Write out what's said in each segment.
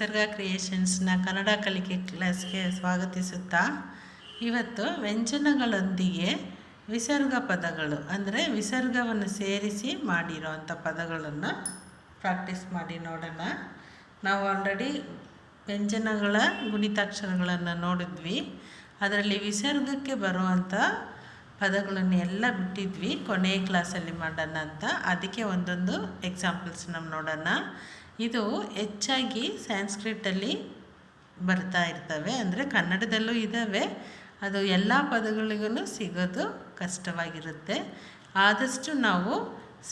ವಿಸರ್ಗ ಕ್ರಿಯೇಷನ್ಸ್ನ ಕನ್ನಡ ಕಲಿಕೆ ಕ್ಲಾಸ್ಗೆ ಸ್ವಾಗತಿಸುತ್ತಾ ಇವತ್ತು ವ್ಯಂಜನಗಳೊಂದಿಗೆ ವಿಸರ್ಗ ಪದಗಳು ಅಂದರೆ ವಿಸರ್ಗವನ್ನು ಸೇರಿಸಿ ಮಾಡಿರೋವಂಥ ಪದಗಳನ್ನು ಪ್ರಾಕ್ಟೀಸ್ ಮಾಡಿ ನೋಡೋಣ. ನಾವು ಆಲ್ರೆಡಿ ವ್ಯಂಜನಗಳ ಗುಣಿತಾಕ್ಷರಗಳನ್ನು ನೋಡಿದ್ವಿ. ಅದರಲ್ಲಿ ವಿಸರ್ಗಕ್ಕೆ ಬರುವಂಥ ಪದಗಳನ್ನು ಎಲ್ಲ ಬಿಟ್ಟಿದ್ವಿ, ಕೊನೆಯ ಕ್ಲಾಸಲ್ಲಿ ಮಾಡೋಣ ಅಂತ. ಅದಕ್ಕೆ ಒಂದೊಂದು ಎಕ್ಸಾಂಪಲ್ಸ್ ನಾವು ನೋಡೋಣ. ಇದು ಹೆಚ್ಚಾಗಿ ಸ್ಯಾನ್ಸ್ಕ್ರಿಟಲ್ಲಿ ಬರ್ತಾ ಇರ್ತವೆ, ಅಂದರೆ ಕನ್ನಡದಲ್ಲೂ ಇದ್ದಾವೆ. ಅದು ಎಲ್ಲ ಪದಗಳಿಗೂ ಸಿಗೋದು ಕಷ್ಟವಾಗಿರುತ್ತೆ. ಆದಷ್ಟು ನಾವು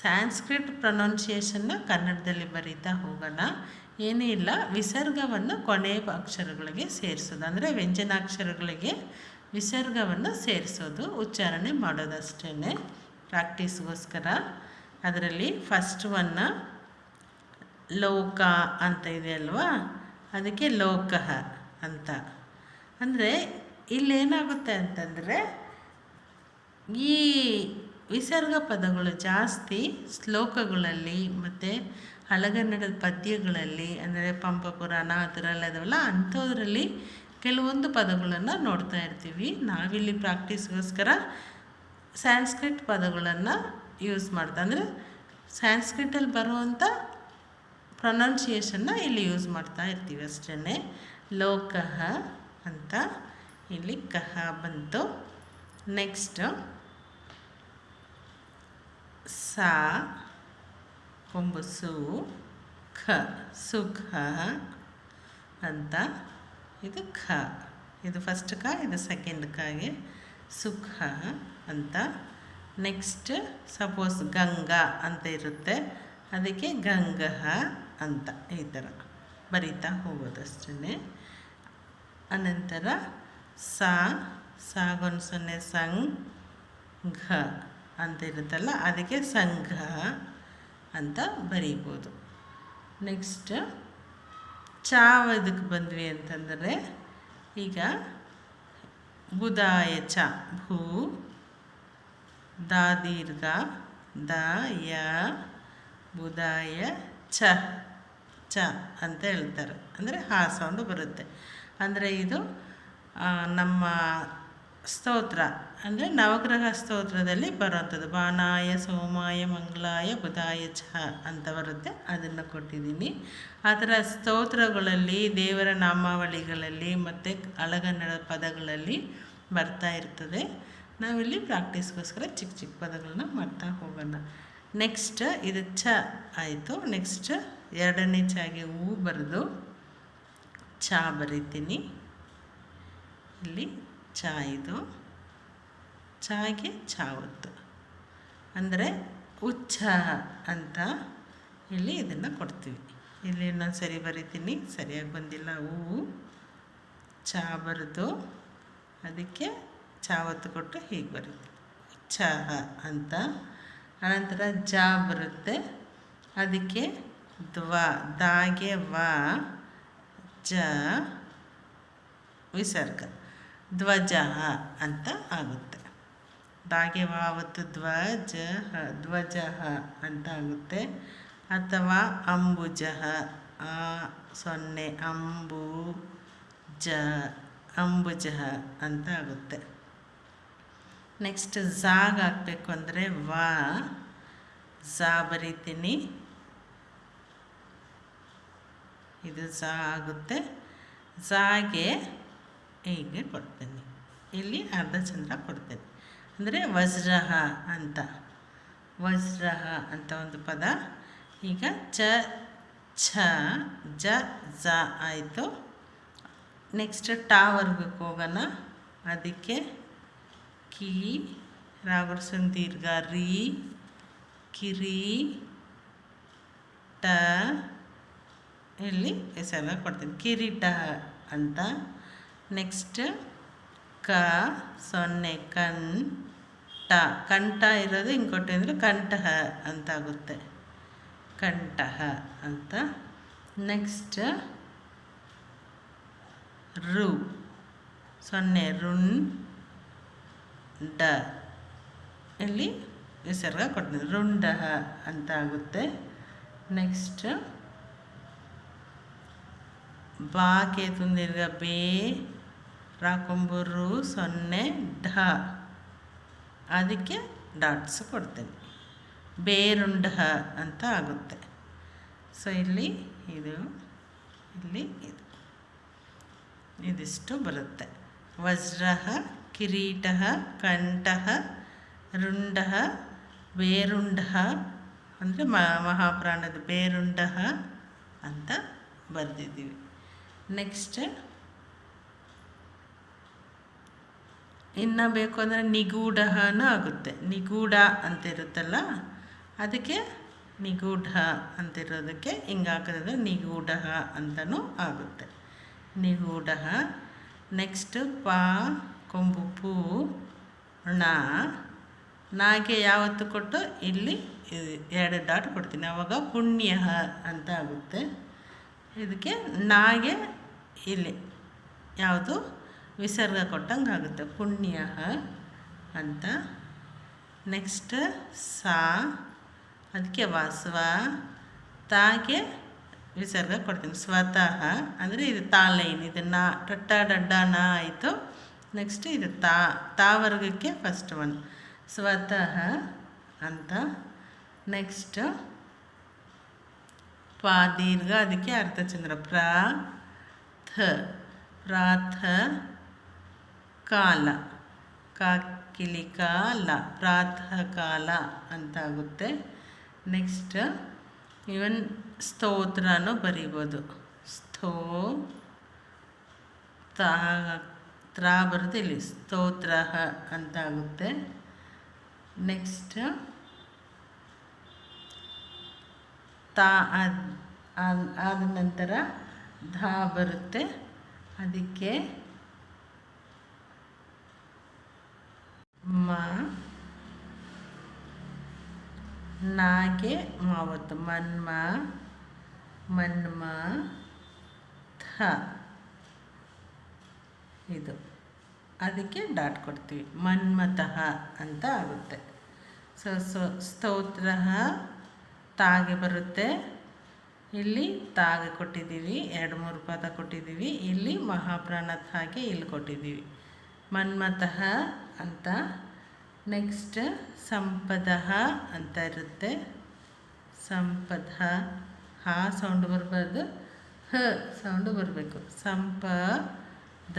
ಸ್ಯಾನ್ಸ್ಕ್ರಿಟ್ ಪ್ರೊನೌನ್ಸಿಯೇಷನ್ನ ಕನ್ನಡದಲ್ಲಿ ಬರೀತಾ ಹೋಗೋಣ. ಏನೂ ಇಲ್ಲ, ವಿಸರ್ಗವನ್ನು ಕೊನೆಯ ಅಕ್ಷರಗಳಿಗೆ ಸೇರಿಸೋದು, ಅಂದರೆ ವ್ಯಂಜನಾಕ್ಷರಗಳಿಗೆ ವಿಸರ್ಗವನ್ನು ಸೇರಿಸೋದು, ಉಚ್ಚಾರಣೆ ಮಾಡೋದಷ್ಟೇ ಪ್ರಾಕ್ಟೀಸ್ಗೋಸ್ಕರ. ಅದರಲ್ಲಿ ಫಸ್ಟ್ ಒನ್ನ ಲೋಕ ಅಂತ ಇದೆ ಅಲ್ವಾ, ಅದಕ್ಕೆ ಲೋಕಃ ಅಂತ. ಅಂದರೆ ಇಲ್ಲೇನಾಗುತ್ತೆ ಅಂತಂದರೆ ಈ ವಿಸರ್ಗ ಪದಗಳು ಜಾಸ್ತಿ ಶ್ಲೋಕಗಳಲ್ಲಿ ಮತ್ತು ಹಳಗನ್ನಡದ ಪದ್ಯಗಳಲ್ಲಿ, ಅಂದರೆ ಪಂಪ ಪುರಾಣ ಆ ಥರ ಎಲ್ಲ ಇದಾವಲ್ಲ, ಅಂಥದ್ರಲ್ಲಿ ಕೆಲವೊಂದು ಪದಗಳನ್ನು ನೋಡ್ತಾ ಇರ್ತೀವಿ. ನಾವಿಲ್ಲಿ ಪ್ರಾಕ್ಟೀಸ್ಗೋಸ್ಕರ ಸ್ಯಾನ್ಸ್ಕ್ರಿಟ್ ಪದಗಳನ್ನು ಯೂಸ್ ಮಾಡ್ತಾ, ಅಂದರೆ ಸ್ಯಾನ್ಸ್ಕ್ರಿಟಲ್ಲಿ ಬರುವಂಥ ಪ್ರೊನೌನ್ಸಿಯೇಷನ್ನ ಇಲ್ಲಿ ಯೂಸ್ ಮಾಡ್ತಾ ಇರ್ತೀವಿ ಅಷ್ಟೇ. ಲೋಕಃ ಅಂತ ಇಲ್ಲಿ ಕಹ ಬಂತು. ನೆಕ್ಸ್ಟ್ ಸಾ ಕೊಂಬು ಸು ಖ ಸುಖ ಅಂತ, ಇದು ಖ, ಇದು ಫಸ್ಟ್ ಕ, ಇದು ಸೆಕೆಂಡ್ ಕಾಗೆ ಸುಖ ಅಂತ. ನೆಕ್ಸ್ಟ್ ಸಪೋಸ್ ಗಂಗಾ ಅಂತ ಇರುತ್ತೆ, ಅದಕ್ಕೆ ಗಂಗಃ ಅಂತ ಈ ಥರ ಬರಿತಾ ಹೋಗೋದಷ್ಟೇ. ಅನಂತರ ಸಾಗೊಂದು ಸೊನ್ನೆ ಸಂಘ ಅಂತ ಇರುತ್ತಲ್ಲ, ಅದಕ್ಕೆ ಸಂಘ ಅಂತ ಬರೀಬೋದು. ನೆಕ್ಸ್ಟ್ ಇದಕ್ಕೆ ಬಂದ್ವಿ ಅಂತಂದರೆ, ಈಗ ಬುಧಾಯ ಚ, ಭೂ ದ ದೀರ್ಘ ದ ಯ ಬುಧಾಯ ಚ ಅಂತ ಹೇಳ್ತಾರೆ, ಅಂದರೆ ಹಾ ಸೌಂಡು ಬರುತ್ತೆ. ಅಂದರೆ ಇದು ನಮ್ಮ ಸ್ತೋತ್ರ, ಅಂದರೆ ನವಗ್ರಹ ಸ್ತೋತ್ರದಲ್ಲಿ ಬರೋವಂಥದ್ದು. ಬಾನಾಯ ಸೋಮಾಯ ಮಂಗಳಾಯ ಬುಧಾಯ ಚ ಅಂತ ಬರುತ್ತೆ, ಅದನ್ನು ಕೊಟ್ಟಿದ್ದೀನಿ. ಆ ಥರ ಸ್ತೋತ್ರಗಳಲ್ಲಿ, ದೇವರ ನಾಮಾವಳಿಗಳಲ್ಲಿ ಮತ್ತು ಹಳಗನ್ನಡ ಪದಗಳಲ್ಲಿ ಬರ್ತಾ ಇರ್ತದೆ. ನಾವಿಲ್ಲಿ ಪ್ರಾಕ್ಟೀಸ್ಗೋಸ್ಕರ ಚಿಕ್ಕ ಚಿಕ್ಕ ಪದಗಳನ್ನ ಮಾಡ್ತಾ ಹೋಗೋಣ. ನೆಕ್ಸ್ಟ್ ಇದು ಚ ಆಯಿತು. ನೆಕ್ಸ್ಟ್ ಎರಡನೇ ಚಾಗೆ ಹೂ ಬರೆದು ಚ ಬರೀತೀನಿ. ಇಲ್ಲಿ ಚ, ಇದು ಚಾಗೆ ಚಾವತ್ತು, ಅಂದರೆ ಉಚ್ಚಾಹ ಅಂತ ಇಲ್ಲಿ ಇದನ್ನು ಕೊಡ್ತೀವಿ. ಇಲ್ಲಿ ಇನ್ನೊಂದು ಸರಿ ಬರಿತೀನಿ, ಸರಿಯಾಗಿ ಬಂದಿಲ್ಲ. ಹೂವು ಚ ಬರೆದು ಅದಕ್ಕೆ ಚಾವತ್ತು ಕೊಟ್ಟು ಹೀಗೆ ಬರೀತೀವಿ, ಉಚ್ಚಾಹ ಅಂತ. ಅನಂತರ ಜ ಬರುತ್ತೆ, ಅದಕ್ಕೆ ದಾಗೆ ವ ಜ ವಿಸರ್ಗ ಧ್ವಜ ಅಂತ ಆಗುತ್ತೆ. ದಾಗೆ ವಾವತ್ತು ಧ್ವಜ ಅಂತ ಆಗುತ್ತೆ. ಅಥವಾ ಅಂಬುಜ, ಸೊನ್ನೆ ಅಂಬುಜ ಅಂತ ಆಗುತ್ತೆ. ನೆಕ್ಸ್ಟ್ ಝಾಗ್ ಹಾಕಬೇಕು ಅಂದರೆ ಝಾ ಬರೀತೀನಿ, ಇದು ಝಾ ಆಗುತ್ತೆ. ಝಾಗೆ ಹೀಗೆ ಕೊಡ್ತೀನಿ, ಇಲ್ಲಿ ಅರ್ಧ ಚಂದ್ರ ಕೊಡ್ತೀನಿ, ಅಂದರೆ ವಜ್ರಹ ಅಂತ ಒಂದು ಪದ. ಈಗ ಛ ಜ ಆಯಿತು. ನೆಕ್ಸ್ಟ್ ಟಾವರ್ಗಕ್ಕೆ ಹೋಗೋಣ. ಅದಕ್ಕೆ ಕಿ ರಾಗುಡ್ಸನ್ ದೀರ್ಘ ರೀ ಕಿರಿ ಟ, ಇಲ್ಲಿ ಹೆಸರೆಲ್ಲ ಕೊಡ್ತೀನಿ, ಕಿರೀಟ ಅಂತ. ನೆಕ್ಸ್ಟ್ ಕ ಸೊನ್ನೆ ಕಂಠ ಇರೋದು ಹಿಂಗೆ ಕೊಟ್ಟು ಅಂದರೆ ಕಂಠ ಅಂತ ಆಗುತ್ತೆ, ಕಂಠ ಅಂತ. ನೆಕ್ಸ್ಟ್ ರು ಸೊನ್ನೆ ರುಂಡ, ಇಲ್ಲಿ ವಿಸರ್ಗ ಕೊಡ್ತೀನಿ, ರುಂಡ ಅಂತ ಆಗುತ್ತೆ. ನೆಕ್ಸ್ಟ್ ಬಾ ಕೇತು ದೀರ್ಘ ಬೇ, ರಾಕೊಂಬರು 0 ಢ, ಅದಕ್ಕೆ ಡಾಟ್ಸ್ ಕೊಡ್ತೇನೆ. ಬೇರುಂಡ ಅಂತ ಆಗುತ್ತೆ. ಸೊ ಇಲ್ಲಿ ಇದು, ಇಲ್ಲಿ ಇದು, ಇದಿಷ್ಟು ಬರುತ್ತೆ. ವಜ್ರ, ಕಿರೀಟ, ಕಂಠ, ರುಂಡ, ಬೇರುಂಡ ಅಂದರೆ ಮಹಾಪ್ರಾಣದ ಬೇರುಂಡ ಅಂತ ಬರೆದಿದ್ದೀವಿ. ನೆಕ್ಸ್ಟ್ ಇನ್ನು ಬೇಕು ಅಂದರೆ ನಿಗೂಢನೂ ಆಗುತ್ತೆ. ನಿಗೂಢ ಅಂತ ಇರುತ್ತಲ್ಲ, ಅದಕ್ಕೆ ನಿಗೂಢ ಅಂತಿರೋದಕ್ಕೆ ಹಿಂಗೆ ಹಾಕಿದ್ರೆ ನಿಗೂಢ ಅಂತಲೂ ಆಗುತ್ತೆ. ನಿಗೂಢ. ನೆಕ್ಸ್ಟ್ ಪಾ ಕೊಂಬು ಪೂ, ಣ, ನಾಗೆ ಯಾವತ್ತು ಕೊಟ್ಟು ಇಲ್ಲಿ 2 ಡಾಟ್ ಕೊಡ್ತೀನಿ, ಆವಾಗ ಪುಣ್ಯ ಅಂತ ಆಗುತ್ತೆ. ಇದಕ್ಕೆ ನಾಗೆ ಇಲ್ಲಿ ಯಾವುದು ವಿಸರ್ಗ ಕೊಟ್ಟಂಗೆ ಆಗುತ್ತೆ, ಪುಣ್ಯ ಅಂತ. ನೆಕ್ಸ್ಟ್ ಸಾ, ಅದಕ್ಕೆ ವಾಸ್ವ, ತಾಗೆ ವಿಸರ್ಗ ಕೊಡ್ತೀನಿ, ಸ್ವತಃ ಅಂದರೆ ಇದು ತಾಲೈನ್, ಇದನ್ನು ಟಟ್ಟ ಡಡ್ಡ ನ ಆಯಿತು. ನೆಕ್ಸ್ಟ್ ಇದು ತಾ ವರ್ಗಕ್ಕೆ ಫಸ್ಟ್ ಒನ್ ಸ್ವತಃ ಅಂತ. ನೆಕ್ಸ್ಟ್ ಪಾ ದೀರ್ಘ, ಅದಕ್ಕೆ ಅರ್ಧಚಂದ್ರ, ಪ್ರಾಥ ಕಾಲ, ಕಾಕಿಲಿ ಕಾಲ, ಪ್ರಾತಃ ಕಾಲ ಅಂತ ಆಗುತ್ತೆ. ನೆಕ್ಸ್ಟ್ ಇವನ್ ಸ್ತೋತ್ರನೂ ಬರೀಬೋದು. ತ್ರಾ ಬರುತ್ತೆ, ಇಲ್ಲಿ ಸ್ತೋತ್ರ ಅಂತ ಆಗುತ್ತೆ. ನೆಕ್ಸ್ಟ್ ತಾ ಆದ ನಂತರ ಧಾ ಬರುತ್ತೆ, ಅದಕ್ಕೆ ನಾಗೆ ಮಾವತ್ತು, ಮನ್ಮ ಥ, ಇದು ಅದಕ್ಕೆ ಡಾಟ್ ಕೊಡ್ತೀವಿ, ಮನ್ಮತಃ ಅಂತ ಆಗುತ್ತೆ. ಸೊ ಸ್ತೋತ್ರ ತಾಗೆ ಬರುತ್ತೆ, ಇಲ್ಲಿ ತಾಗೆ ಕೊಟ್ಟಿದ್ದೀವಿ, 2-3 ಪದ ಕೊಟ್ಟಿದ್ದೀವಿ. ಇಲ್ಲಿ ಮಹಾಪ್ರಾಣ ತಾಗೆ ಇಲ್ಲಿ ಕೊಟ್ಟಿದ್ದೀವಿ, ಮನ್ಮತಃ ಅಂತ. ನೆಕ್ಸ್ಟ್ ಸಂಪದ ಅಂತ ಇರುತ್ತೆ, ಸಂಪದ, ಹಾ ಸೌಂಡ್ ಬರಬಾರ್ದು, ಹ ಸೌಂಡು ಬರಬೇಕು, ಸಂಪದ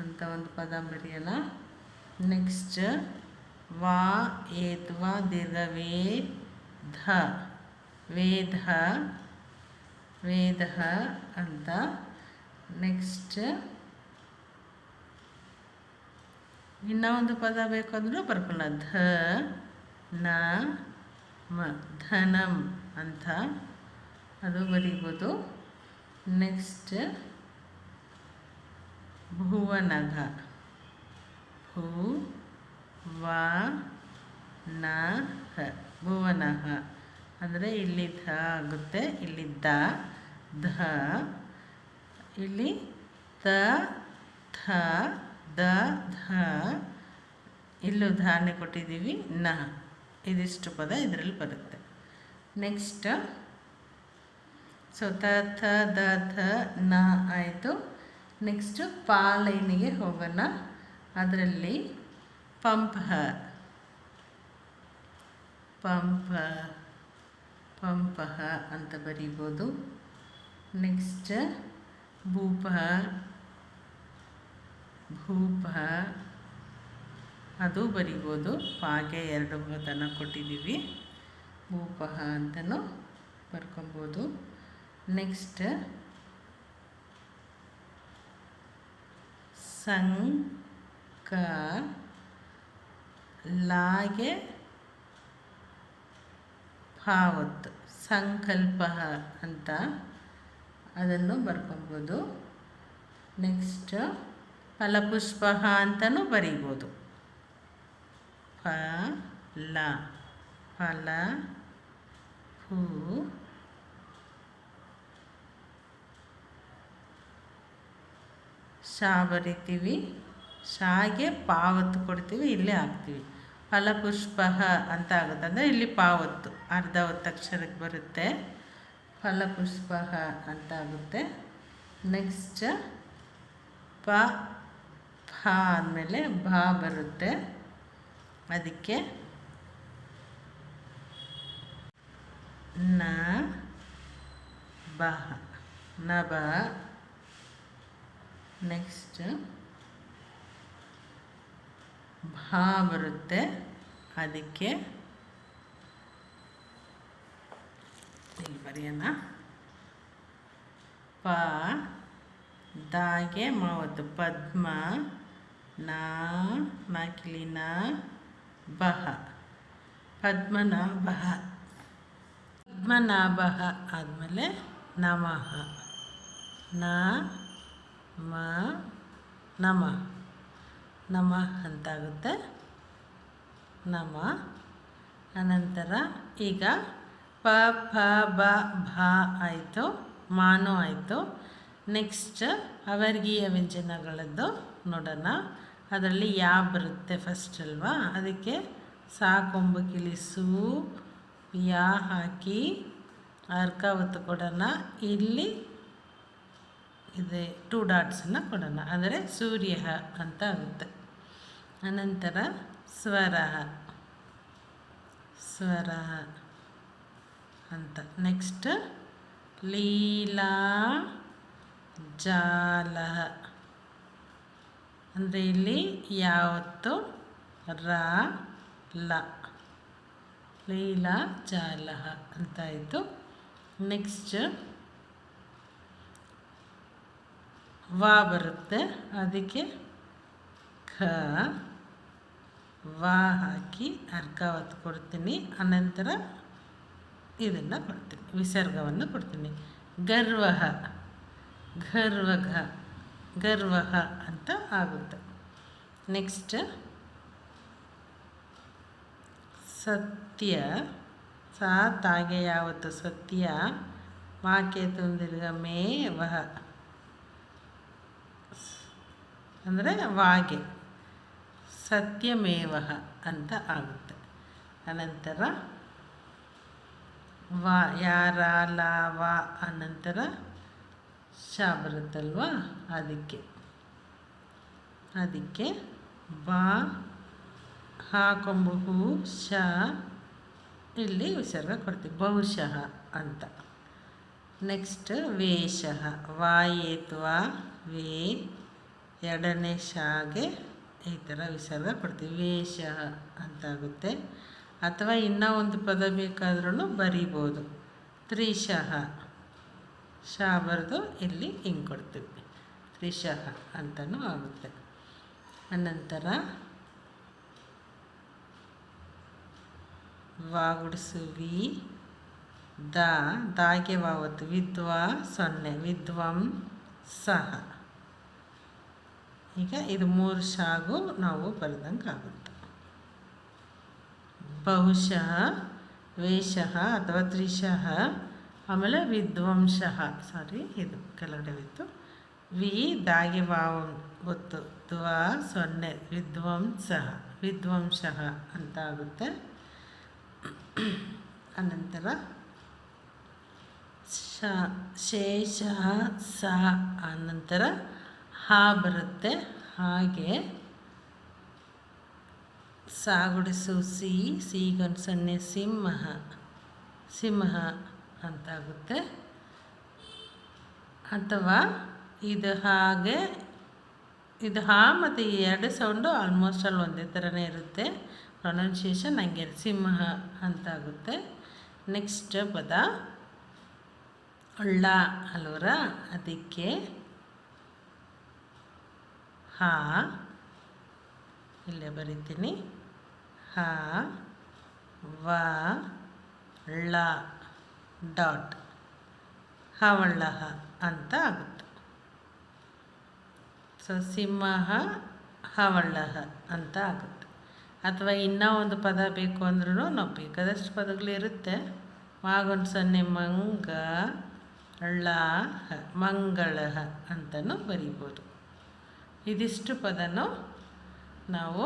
ಅಂತ ಒಂದು ಪದ ಬರೆಯೋಣ. ನೆಕ್ಸ್ಟ್ ವಾ ಏತ್ವಾ ದೀರ್ಘ ವೇದ ಅಂತ. ನೆಕ್ಸ್ಟ್ ಇನ್ನೂ ಒಂದು ಪದ ಬೇಕಂದ್ರೂ ಬರ್ಕೊಳ್ಳ, ಧನಂ ಅಂತ ಅದು ಬರೀಬೋದು. ನೆಕ್ಸ್ಟ್ ಭುವನಘ, ಭುವನಃ ಅಂದರೆ ಇಲ್ಲಿ ಧ ಆಗುತ್ತೆ, ಇಲ್ಲಿ ಧ, ಇಲ್ಲಿ ಧ, ಇಲ್ಲೂ ಧಾನ್ಯ ಕೊಟ್ಟಿದ್ದೀವಿ, ನ, ಇದಿಷ್ಟು ಪದ ಇದರಲ್ಲಿ ಬರುತ್ತೆ. ನೆಕ್ಸ್ಟ್ ಸೊ ದ ನ ಆಯಿತು. ನೆಕ್ಸ್ಟು ಪಾಲೈನಿಗೆ ಹೋಗೋಣ. ಅದರಲ್ಲಿ ಪಂಪ ಅಂತ ಬರೀಬೋದು. ನೆಕ್ಸ್ಟ್ ಭೂಪ ಅದು ಬರೀಬೋದು, ಪಾಗೆ 2 ಪದನ ಕೊಟ್ಟಿದ್ದೀವಿ, ಭೂಪ ಅಂತಲೂ ಬರ್ಕೊಬೋದು. ನೆಕ್ಸ್ಟ್ ಲಾಗೆ ಭಾವತ್ತು, ಸಂಕಲ್ಪ ಅಂತ ಅದನ್ನು ಬರ್ಕೊಬೋದು. ನೆಕ್ಸ್ಟ್ ಫಲಪುಷ್ಪ ಅಂತಲೂ ಬರೀಬೋದು, ಫಲ ಶಾ ಬರಿತೀವಿ, ಶಾಗೆ ಪಾವತ್ತು ಕೊಡ್ತೀವಿ, ಇಲ್ಲೇ ಹಾಕ್ತೀವಿ, ಫಲಪುಷ್ಪ ಅಂತ ಆಗುತ್ತೆ. ಅಂದರೆ ಇಲ್ಲಿ ಪಾವತ್ತು ಅರ್ಧ ಒತ್ತಕ್ಷರಕ್ಕೆ ಬರುತ್ತೆ, ಫಲಪುಷ್ಪ ಅಂತ ಆಗುತ್ತೆ. ನೆಕ್ಸ್ಟ್ ಪ ಫ ಆದಮೇಲೆ ಭ ಬರುತ್ತೆ. ಅದಕ್ಕೆ ನ ಬಹ ನಭ. ನೆಕ್ಸ್ಟ್ ಭ ಬರುತ್ತೆ. ಅದಕ್ಕೆ ಇಲ್ಲಿ ಬರೆಯೋಣ. ಪ ದಾಗೆ ಮಾವತ್ತು ಪದ್ಮ ನಾಕಿಲಿನ ಬಹ ಪದ್ಮನಾಭ. ಪದ್ಮನಾಭ ಆದಮೇಲೆ ನಮಃ ನಮಃ ನಮಃ ಅಂತಾಗುತ್ತೆ. ನಮ. ಅನಂತರ ಈಗ ಪ ಫ ಬ ಭ ಆಯಿತು, ಮಾನು ಆಯಿತು. ನೆಕ್ಸ್ಟ್ ಅವರ್ಗೀಯ ವ್ಯಂಜನಗಳದ್ದು ನೋಡೋಣ. ಅದರಲ್ಲಿ ಯಾ ಬರುತ್ತೆ ಫಸ್ಟ್ ಅಲ್ವಾ. ಅದಕ್ಕೆ ಸಾ ಕೊಂಬು ಕಿಳಿಸು ಯಾ ಹಾಕಿ ಅರ್ಕ ಒತ್ತು ಕೊಡೋಣ. ಇಲ್ಲಿ ಇದೆ 2 ಡಾಟ್ಸನ್ನು ಕೊಡೋಣ, ಅಂದರೆ ಸೂರ್ಯ ಅಂತ ಆಗುತ್ತೆ. ಅನಂತರ ಸ್ವರ ಸ್ವರ ಅಂತ. ನೆಕ್ಸ್ಟ್ ಲೀಲಾ ಜಾಲ, ಅಂದರೆ ಇಲ್ಲಿ ಯಾವತ್ತು ರ ಲ ಲೀಲಾ ಜಾಲ ಅಂತಾಯಿತು. ನೆಕ್ಸ್ಟ್ ವಾ ಬರುತ್ತೆ. ಅದಕ್ಕೆ ಖ ವಾ ಹಾಕಿ ಅರ್ಕ ಒತ್ತು ಕೊಡ್ತೀನಿ. ಅನಂತರ ಇದನ್ನು ಕೊಡ್ತೀನಿ, ವಿಸರ್ಗವನ್ನು ಕೊಡ್ತೀನಿ. ಗರ್ವ ಗರ್ವಘ ಗರ್ವ ಅಂತ ಆಗುತ್ತೆ. ನೆಕ್ಸ್ಟ್ ಸತ್ಯ ಸಾ ತಾಗೆ ಯಾವತ್ತು ಸತ್ಯ ಮಾಕೆ ತುಂದಿರ್ಗ ಮೇ ವಹ, ಅಂದರೆ ವಾಗೆ ಸತ್ಯಮೇವ ಅಂತ ಆಗುತ್ತೆ. ಅನಂತರ ವಾ ಯಾರ ಲ ವಾ ಅನಂತರ ಶ ಬರುತ್ತಲ್ವ. ಅದಕ್ಕೆ ಬಾ ಹಾಕೊಂಬು ಹೂ ಶ ಇಲ್ಲಿ ವಿಸರ್ಗ ಕೊಡ್ತೀವಿ, ಬಹುಶಃ ಅಂತ. ನೆಕ್ಸ್ಟ್ ವೇಷಃ ವಾಯೇತ್ವ ವೇ ಎರಡನೇ ಶಾಗೆ ಈ ಥರ ವಿಸರ್ಗ ಕೊಡ್ತೀವಿ, ವೇಷ ಅಂತಾಗುತ್ತೆ. ಅಥವಾ ಇನ್ನೂ ಒಂದು ಪದ ಬೇಕಾದ್ರೂ ಬರಿಬೋದು, ತ್ರಿಶಃ ಶಾ ಬರೆದು ಇಲ್ಲಿ ಹಿಂಗೆ ಕೊಡ್ತೀವಿ, ತ್ರಿಶಃ ಅಂತಲೂ ಆಗುತ್ತೆ. ಅನಂತರ ವಾಗುಡಿಸು ವಿ ದಾಗೆ ವಾವತ್ತು ವಿದ್ವಾ 0 ವಿದ್ವಂ ಸಹ. ಈಗ ಇದು 3 ಶಾಗು ನಾವು ಬರೆದಂಗೆ ಆಗುತ್ತೆ. ಬಹುಶಃ ವೇಷಃ ಅಥವಾ ತ್ರಿಶಃ, ಆಮೇಲೆ ವಿದ್ವಂಸಃ, ಇದು ಕೆಳಗಡೆ ಇತ್ತು. ವಿ ದಾಗೆ ವಾವ್ ಗೊತ್ತು ದ್ವಾ 0 ವಿದ್ವಂಸಃ ಅಂತ ಆಗುತ್ತೆ. ಅನಂತರ ಶೇಷಃ ಸಹ ಅನಂತರ ಹಾ ಬರುತ್ತೆ. ಹಾಗೆ ಸಾಗುಡಿಸು ಸಿಗೊಂದು 0 ಸಿಂಹ ಅಂತಾಗುತ್ತೆ. ಅಥವಾ ಇದು ಹಾಗೆ ಇದು ಹಾ ಮತ್ತು ಈ 2 ಸೌಂಡು ಆಲ್ಮೋಸ್ಟ್ ಅಲ್ಲಿ ಒಂದೇ ಥರನೇ ಇರುತ್ತೆ. ಪ್ರೊನೌನ್ಸಿಯೇಷನ್ ಹಂಗೆ ಸಿಂಹ ಅಂತಾಗುತ್ತೆ. ನೆಕ್ಸ್ಟ್ ಪದ ಳ ಅಲ್ವರ. ಅದಕ್ಕೆ ಹಾ ಇಲ್ಲೇ ಬರಿತೀನಿ, ಹ ವ ಳ ಡಾಟ್ ಹವಳ ಅಂತ ಆಗುತ್ತೆ. ಸೊ ಸಿಂಹ ಹವಳ ಅಂತ ಆಗುತ್ತೆ. ಅಥವಾ ಇನ್ನೂ ಒಂದು ಪದ ಬೇಕು ಅಂದ್ರೂ ನಾವು ಬೇಕಾದಷ್ಟು ಪದಗಳಿರುತ್ತೆ. ಮಾಗೊಂದು 0 ಮಂಗ ಳ ಮಂಗಳ ಅಂತಲೂ ಬರಿಬೋದು. ಇದಿಷ್ಟು ಪದನೂ ನಾವು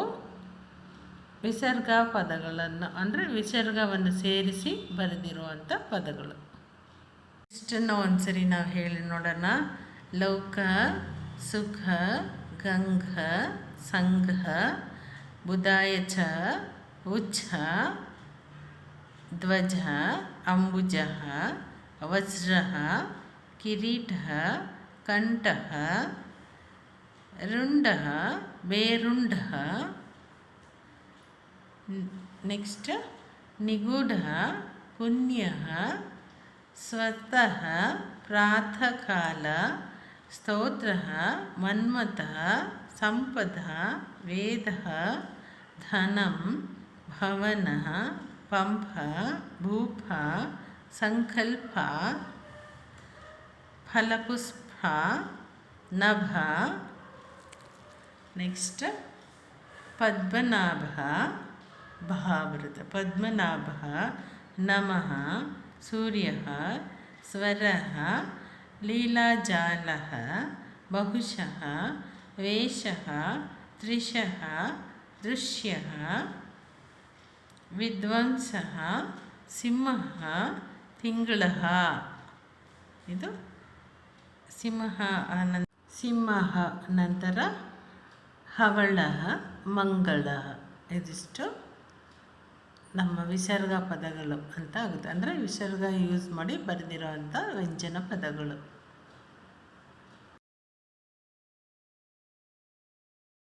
ವಿಸರ್ಗ ಪದಗಳನ್ನು, ಅಂದರೆ ವಿಸರ್ಗವನ್ನು ಸೇರಿಸಿ ಬರೆದಿರುವಂಥ ಪದಗಳು. ಇಷ್ಟನ್ನು ಒಂದ್ಸರಿ ನಾವು ಹೇಳಿ ನೋಡೋಣ. ಲೌಕ, ಸುಖ, ಗಂಘ, ಸಂಘ, ಬುಧಾಯ ಚ, ಉಚ್ಛ, ಧ್ವಜ, ಅಂಬುಜ, ವಜ್ರ, ಕಿರೀಟ, ಕಂಠ, ರುಂಡ, ಬೇರುಂಡ. ನೆಕ್ಸ್ಟ್ ನಿಗೂಢ, ಪುಣ್ಯ, ಸ್ವತಃ, ಪ್ರಾತಃಕಾಲ, ಸ್ತೋತ್ರ, ಮನ್ಮಥ, ಸಂಪದ, ವೇದ, ಧನಂ, ಭವನ, ಪಂಪ, ಭೂಪ, ಸಂಕಲ್ಪ, ಫಲಪುಷ್ಪ, ನಭ. ನೆಕ್ಸ್ಟ್ ಪದ್ಮನಾಭ, ಭ ಬರುತ್ತೆ. ಪದ್ಮನಾಭ, ನಮಃ, ಸೂರ್ಯ, ಸ್ವರ, ಲೀಲಾಜಾಲ, ಬಹುಶಃ, ವೇಷ, ತ್ರಿಶಃ, ದೃಶ್ಯ, ವಿದ್ವಾಂಸ, ಸಿಂಹ, ತಿಂಗಳ. ಇದು ಸಿಂಹ ನಂತರ ಹವಳ, ಮಂಗಳ. ಇದಿಷ್ಟು ನಮ್ಮ ವಿಸರ್ಗ ಪದಗಳು ಅಂತ ಆಗುತ್ತೆ. ಅಂದರೆ ವಿಸರ್ಗ ಯೂಸ್ ಮಾಡಿ ಬರೆದಿರೋ ಅಂಥ ವ್ಯಂಜನ ಪದಗಳು.